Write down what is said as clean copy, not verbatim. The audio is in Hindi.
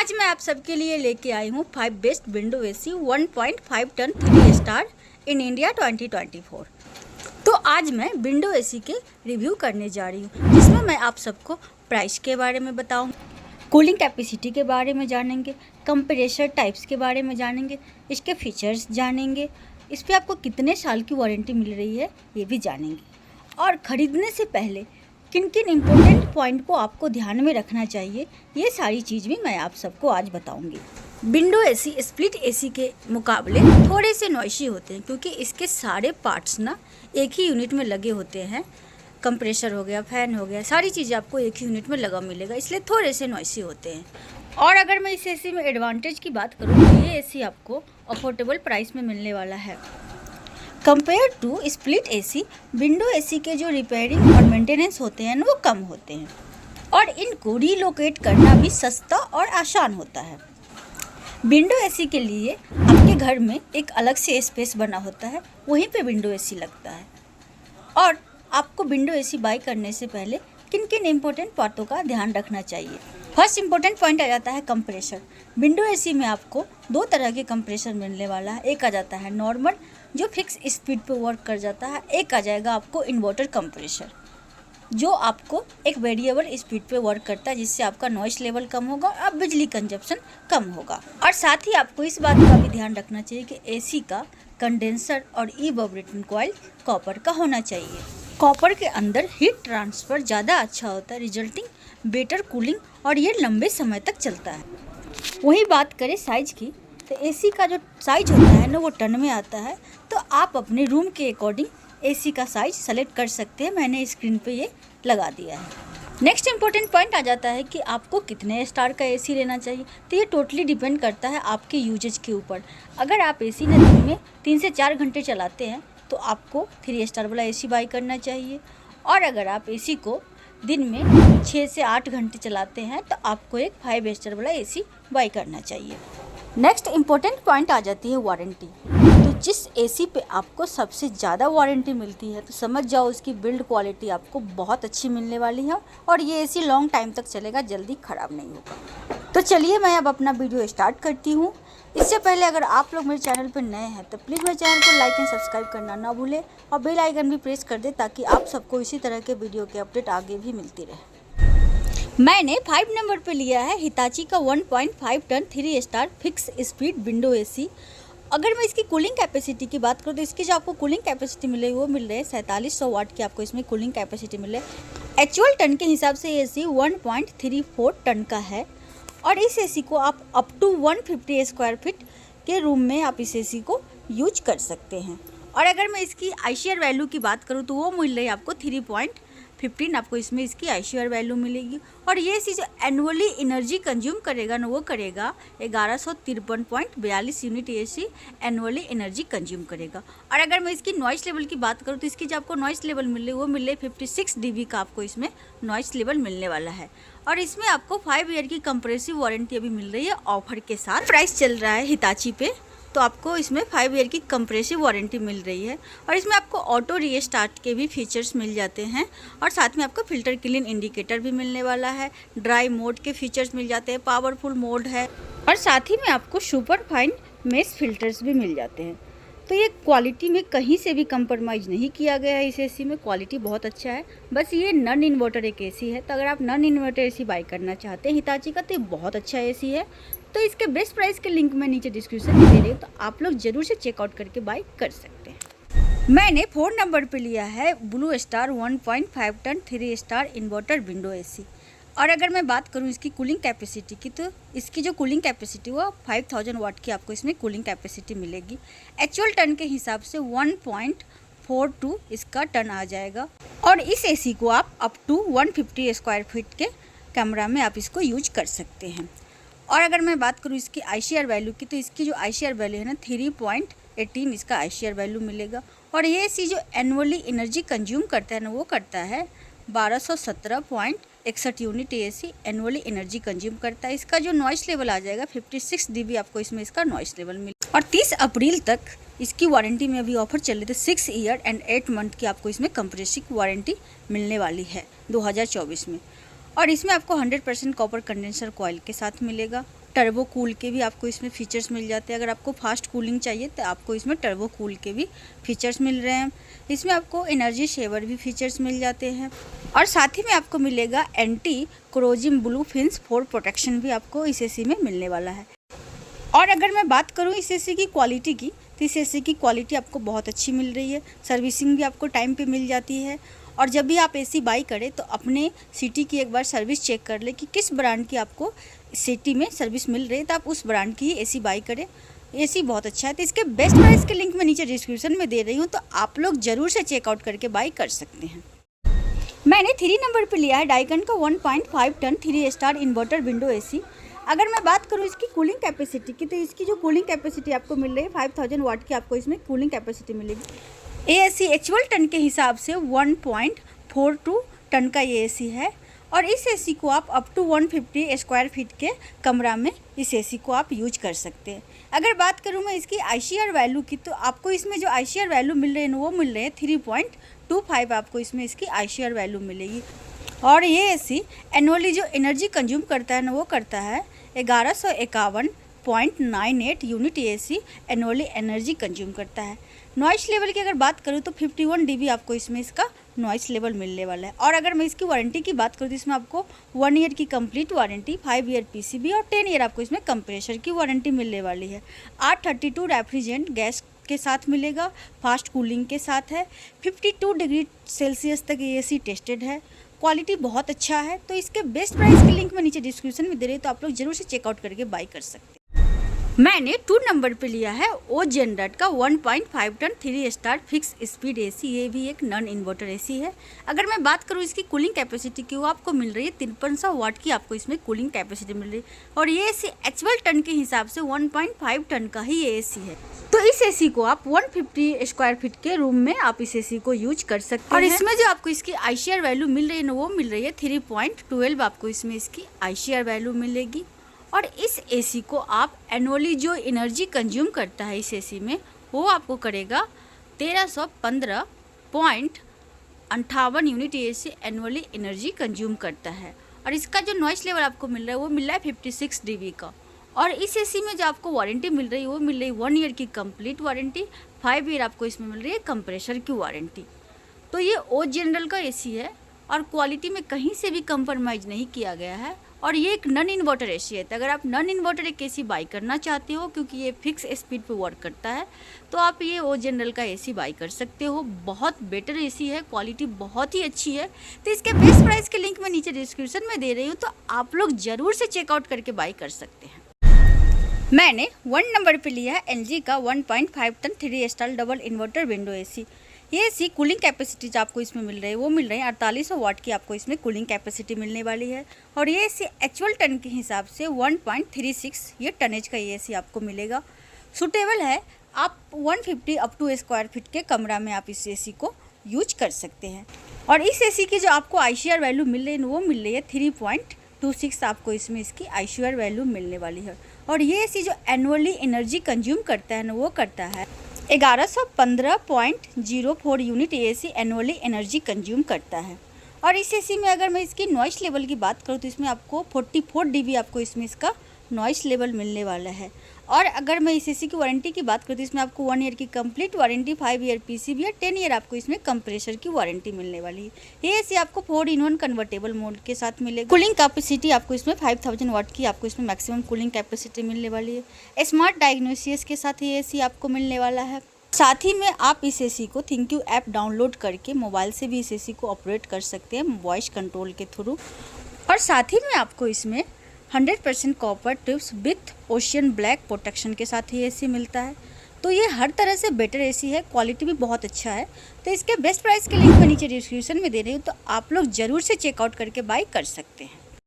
आज मैं आप सबके लिए लेके आई हूँ 5 best window AC 1.5 ton 3 star in India 2024। तो आज मैं विंडो एसी के रिव्यू करने जा रही हूँ, जिसमें मैं आप सबको प्राइस के बारे में बताऊँ, कूलिंग कैपेसिटी के बारे में जानेंगे, कंप्रेसर टाइप्स के बारे में जानेंगे, इसके फीचर्स जानेंगे, इस पर आपको कितने साल की वारंटी मिल रही है ये भी जानेंगे, और ख़रीदने से पहले किन किन इम्पोर्टेंट पॉइंट को आपको ध्यान में रखना चाहिए, ये सारी चीज़ भी मैं आप सबको आज बताऊंगी। विंडो एसी स्प्लिट एसी के मुकाबले थोड़े से नॉइसी होते हैं, क्योंकि इसके सारे पार्ट्स ना एक ही यूनिट में लगे होते हैं। कंप्रेसर हो गया, फ़ैन हो गया, सारी चीज़ें आपको एक ही यूनिट में लगा मिलेगा, इसलिए थोड़े से नॉइसी होते हैं। और अगर मैं इस एसी में एडवांटेज की बात करूँ तो ये एसी आपको अफोर्डेबल प्राइस में मिलने वाला है। Compare to split AC, window AC के जो रिपेयरिंग और मेंटेनेंस होते हैं वो कम होते हैं, और इनको रीलोकेट करना भी सस्ता और आसान होता है। विंडो एसी के लिए आपके घर में एक अलग से स्पेस बना होता है, वहीं पे विंडो एसी लगता है। और आपको विंडो एसी बाय करने से पहले किन किन इम्पोर्टेंट बातों का ध्यान रखना चाहिए। फर्स्ट इम्पोर्टेंट पॉइंट आ जाता है कंप्रेसर। विंडो एसी में आपको दो तरह के कंप्रेसर मिलने वाला है। एक आ जाता है नॉर्मल, जो फिक्स स्पीड पे वर्क कर जाता है। एक आ जाएगा आपको इन्वर्टर कंप्रेसर, जो आपको एक वेरिएबल स्पीड पे वर्क करता है, जिससे आपका नॉइस लेवल कम होगा और बिजली कंजप्शन कम होगा। और साथ ही आपको इस बात का भी ध्यान रखना चाहिए कि एसी का कंडेंसर और इवैपोरेटिंग कॉइल कॉपर का होना चाहिए। कॉपर के अंदर हीट ट्रांसफ़र ज़्यादा अच्छा होता है, रिजल्टिंग बेटर कूलिंग, और ये लंबे समय तक चलता है। वही बात करें साइज़ की, तो एसी का जो साइज़ होता है ना वो टन में आता है, तो आप अपने रूम के अकॉर्डिंग एसी का साइज़ सेलेक्ट कर सकते हैं। मैंने स्क्रीन पे ये लगा दिया है। नेक्स्ट इंपॉर्टेंट पॉइंट आ जाता है कि आपको कितने स्टार का एसी लेना चाहिए। तो ये टोटली डिपेंड करता है आपके यूजेज के ऊपर। अगर आप एसी ने दिन में 3 से 4 घंटे चलाते हैं तो आपको 3 स्टार वाला एसी बाई करना चाहिए, और अगर आप एसी को दिन में 6 से 8 घंटे चलाते हैं तो आपको एक 5 स्टार वाला एसी बाई करना चाहिए। नेक्स्ट इम्पोर्टेंट पॉइंट आ जाती है वारंटी। तो जिस एसी पे आपको सबसे ज़्यादा वारंटी मिलती है, तो समझ जाओ उसकी बिल्ड क्वालिटी आपको बहुत अच्छी मिलने वाली है, और ये एसी लॉन्ग टाइम तक चलेगा, जल्दी ख़राब नहीं होगा। तो चलिए मैं अब अपना वीडियो स्टार्ट करती हूँ। इससे पहले अगर आप लोग मेरे चैनल पर नए हैं तो प्लीज़ मेरे चैनल को लाइक एंड सब्सक्राइब करना ना भूलें, और बेल आइकन भी प्रेस कर दें, ताकि आप सबको इसी तरह के वीडियो के अपडेट आगे भी मिलती रहे। मैंने 5 नंबर पे लिया है हिताची का 1.5 ton 3 star fix speed window AC. अगर मैं इसकी कूलिंग कैपेसिटी की बात करूँ तो इसकी जो आपको कूलिंग कैपेसिटी मिले वो मिल रहे हैं 4700 वाट की, आपको इसमें कूलिंग कैपेसिटी मिले। एक्चुअल टन के हिसाब से एसी 1.34 टन का है, और इस एसी को आप अप टू 150 स्क्वायर फीट के रूम में आप इस एसी को यूज कर सकते हैं। और अगर मैं इसकी आईसीआर वैल्यू की बात करूँ तो वो मिल रही है आपको 3.15, आपको इसमें इसकी आईसीआर वैल्यू मिलेगी। और ये एसी जो एनुअली एनर्जी कंज्यूम करेगा ना वो करेगा 1153.42 unit AC annually energy consume करेगा। और अगर मैं इसकी नॉइस लेवल की बात करूँ तो इसकी जो आपको नॉइस लेवल मिल रही है वो मिल रही है 56 dB का, आपको इसमें नॉइस लेवल मिलने वाला है। और इसमें आपको 5 ईयर की कंप्रेसिव वारंटी अभी मिल रही है ऑफर के साथ। प्राइस चल रहा है हिताची पे, तो आपको इसमें 5 ईयर की कंप्रेसिव वारंटी मिल रही है। और इसमें आपको ऑटो रीस्टार्ट के भी फीचर्स मिल जाते हैं, और साथ में आपको फिल्टर क्लीन इंडिकेटर भी मिलने वाला है। ड्राई मोड के फीचर्स मिल जाते हैं, पावरफुल मोड है, और साथ ही में आपको सुपर फाइन मेश फिल्टर्स भी मिल जाते हैं। तो ये क्वालिटी में कहीं से भी कंप्रोमाइज़ नहीं किया गया है। इस एसी में क्वालिटी बहुत अच्छा है। बस ये नॉन इन्वर्टर एक एसी है, तो अगर आप नॉन इन्वर्टर एसी बाई करना चाहते हैं हिताची का, तो ये बहुत अच्छा एसी है। तो इसके बेस्ट प्राइस के लिंक मैं नीचे डिस्क्रिप्शन में दे रही हूँ, तो आप लोग ज़रूर से चेकआउट करके बाई कर सकते हैं। मैंने 4 नंबर पे लिया है Blue Star 1.5 ton 3 star inverter window AC. और अगर मैं बात करूँ इसकी कूलिंग कैपेसिटी की, तो इसकी जो कूलिंग कैपेसिटी वो 5000 वाट की आपको इसमें कूलिंग कैपेसिटी मिलेगी। एक्चुअल टन के हिसाब से 1.42 इसका टन आ जाएगा। और इस एसी को आप अप टू 150 स्क्वायर फीट के कमरा में आप इसको यूज कर सकते हैं। और अगर मैं बात करूँ इसकी आईसीआर वैल्यू की, तो इसकी जो आईसीआर वैल्यू है ना 3.18 इसका आईसीआर वैल्यू मिलेगा। और ये एसी जो एनुअली एनर्जी कंज्यूम करता है ना वो करता है 1217.61 unit AC annually energy consume करता है। इसका जो नॉइस लेवल आ जाएगा 56 dB, आपको इसमें इसका नॉइस लेवल मिले। और 30 अप्रैल तक इसकी वारंटी में अभी ऑफर चल रही थी। 6 ईयर एंड 8 मंथ की आपको इसमें कंप्रेसिव वारंटी मिलने वाली है 2024 में। और इसमें आपको 100% कॉपर कंडेंसर कॉइल के साथ मिलेगा। टर्बो कूल के भी आपको इसमें फीचर्स मिल जाते हैं। अगर आपको फास्ट कूलिंग चाहिए तो आपको इसमें टर्बो कूल के भी फीचर्स मिल रहे हैं। इसमें आपको एनर्जी शेवर भी फीचर्स मिल जाते हैं और साथ ही में आपको मिलेगा anti corrosive blue fins 4 protection भी आपको इस एसी में मिलने वाला है। और अगर मैं बात करूं इस एसी की क्वालिटी की, तो इस एसी की क्वालिटी आपको बहुत अच्छी मिल रही है। सर्विसिंग भी आपको टाइम पे मिल जाती है। और जब भी आप एसी बाई करें तो अपने सिटी की एक बार सर्विस चेक कर ले कि किस ब्रांड की आपको सिटी में सर्विस मिल रही है, तो आप उस ब्रांड की ही एसी बाई करें। एसी बहुत अच्छा है। तो इसके बेस्ट प्राइस के लिंक मैं नीचे डिस्क्रिप्शन में दे रही हूँ, तो आप लोग ज़रूर से चेकआउट करके बाई कर सकते हैं। मैंने 3 नंबर पर लिया है डाइकन का 1.5 ton 3 star inverter window AC. अगर मैं बात करूँ इसकी कूलिंग कैपेसिटी की, तो इसकी जो कूलिंग कैपेसिटी आपको मिल रही है 5000 वाट की आपको इसमें कूलिंग कैपेसिटी मिलेगी। ये एसी एक्चुअल टन के हिसाब से 1.42 टन का ये एसी है। और इस एसी को आप अप टू 150 स्क्वायर फीट के कमरा में इस एसी को आप यूज कर सकते हैं। अगर बात करूँ मैं इसकी ICR वैल्यू की, तो आपको इसमें जो ICR वैल्यू मिल रहे हैं वो मिल रहे हैं 3.25 आपको इसमें इसकी ICR वैल्यू मिलेगी। और ये एसी एनुअली जो एनर्जी कंज्यूम करता है ना, वो करता है 1151.98 unit AC annually energy consume करता है। नॉइस लेवल की अगर बात करूँ तो 51 dB आपको इसमें इसका नॉइस लेवल मिलने वाला है। और अगर मैं इसकी वारंटी की बात करूँ तो इसमें आपको 1 ईयर की कंप्लीट वारंटी, 5 ईयर PCB और 10 ईयर आपको इसमें कंप्रेसर की वारंटी मिलने वाली है। R32 रेफ्रिजरेंट गैस के साथ मिलेगा, फास्ट कूलिंग के साथ है, 52 डिग्री सेल्सियस तक ये एसी टेस्टेड है। क्वालिटी बहुत अच्छा है। तो इसके बेस्ट प्राइस के लिंक मैं नीचे डिस्क्रिप्शन में दे रही हूँ, तो आप लोग जरूर से चेकआउट करके बाई कर सकते हैं। मैंने 2 नंबर पे लिया है ओ जनरेट का 1.5 ton 3 star fix speed AC. ये भी एक नॉन इन्वर्टर एसी है। अगर मैं बात करूँ इसकी कूलिंग कैपेसिटी की, वो आपको मिल रही है 5300 वाट की आपको इसमें कूलिंग कैपेसिटी मिल रही है। और ये एसी एक्चुअल टन के हिसाब से 1.5 टन का ही ये एसी है। तो इस एसी को आप 150 स्क्वायर फीट के रूम में आप इस एसी को यूज कर सकते हैं। और इसमें जो आपको इसकी ICR वैल्यू मिल रही है ना, वो मिल रही है 3.12 आपको इसमें इसकी ICR वैल्यू मिलेगी। और इस एसी को आप एनुअली जो एनर्जी कंज्यूम करता है इस एसी में, वो आपको करेगा 1315.58 unit AC annually energy consume करता है। और इसका जो नॉइस लेवल आपको मिल रहा है वो मिल रहा है 56 dB का। और इस एसी में जो आपको वारंटी मिल रही है वो मिल रही है 1 ईयर की कंप्लीट वारंटी, 5 ईयर आपको इसमें मिल रही है कंप्रेसर की वारंटी। तो ये ओ जनरल का एसी है और क्वालिटी में कहीं से भी कंप्रोमाइज़ नहीं किया गया है। और ये एक नॉन इन्वर्टर एसी है। तो अगर आप नॉन इन्वर्टर एक एसी बाई करना चाहते हो, क्योंकि ये फिक्स स्पीड पे वर्क करता है, तो आप ये ओ जनरल का एसी बाई कर सकते हो। बहुत बेटर एसी है, क्वालिटी बहुत ही अच्छी है। तो इसके बेस्ट प्राइस के लिंक मैं नीचे डिस्क्रिप्शन में दे रही हूँ, तो आप लोग ज़रूर से चेकआउट करके बाई कर सकते हैं। मैंने 1 नंबर पे लिया है LG का 1.5 ton 3 star double inverter window AC. ये एसी कूलिंग कैपेसिटी जो आपको इसमें मिल रही है वो मिल रही है 4800 वाट की आपको इसमें कूलिंग कैपेसिटी मिलने वाली है। और ये एसी एक्चुअल टन के हिसाब से 1.36 ये टनेज का ये एसी आपको मिलेगा। सूटेबल है, आप 150 अप टू स्क्वायर फीट के कमरा में आप इस एसी को यूज कर सकते हैं। और इस एसी की जो आपको ICR वैल्यू मिल रही है वो मिल रही है 3.26 आपको इसमें इसकी ICR वैल्यू मिलने वाली है। और ये एसी जो एनुअली एनर्जी कंज्यूम करता है ना, वो करता है 1115.04 unit AC annually energy consume करता है। और इस एसी में अगर मैं इसकी नॉइस लेवल की बात करूँ तो इसमें आपको 44 dB आपको इसमें इसका नॉइस लेवल मिलने वाला है। और अगर मैं इस एसी की वारंटी की बात करूँ तो इसमें आपको 1 ईयर की कंप्लीट वारंटी, 5 ईयर PCB और 10 ईयर आपको इसमें कंप्रेसर की वारंटी मिलने वाली है। ये एसी आपको 4-in-1 कन्वर्टेबल मोड के साथ मिलेगा। कूलिंग कैपेसिटी आपको इसमें 5000 वाट की आपको इसमें मैक्सिमम कूलिंग कैपेसिटी मिलने वाली है। स्मार्ट डायग्नोसिस के साथ ये एसी आपको मिलने वाला है। साथ ही में आप इस एसी को थिंक्यू ऐप डाउनलोड करके मोबाइल से भी इस एसी को ऑपरेट कर सकते हैं वॉइस कंट्रोल के थ्रू। और साथ ही में आपको इसमें 100% copper tips with ocean black protection के साथ ही एसी मिलता है। तो ये हर तरह से बेटर एसी है, क्वालिटी भी बहुत अच्छा है। तो इसके बेस्ट प्राइस के लिंक मैं नीचे डिस्क्रिप्शन में दे रही हूँ, तो आप लोग ज़रूर से चेकआउट करके बाई कर सकते हैं।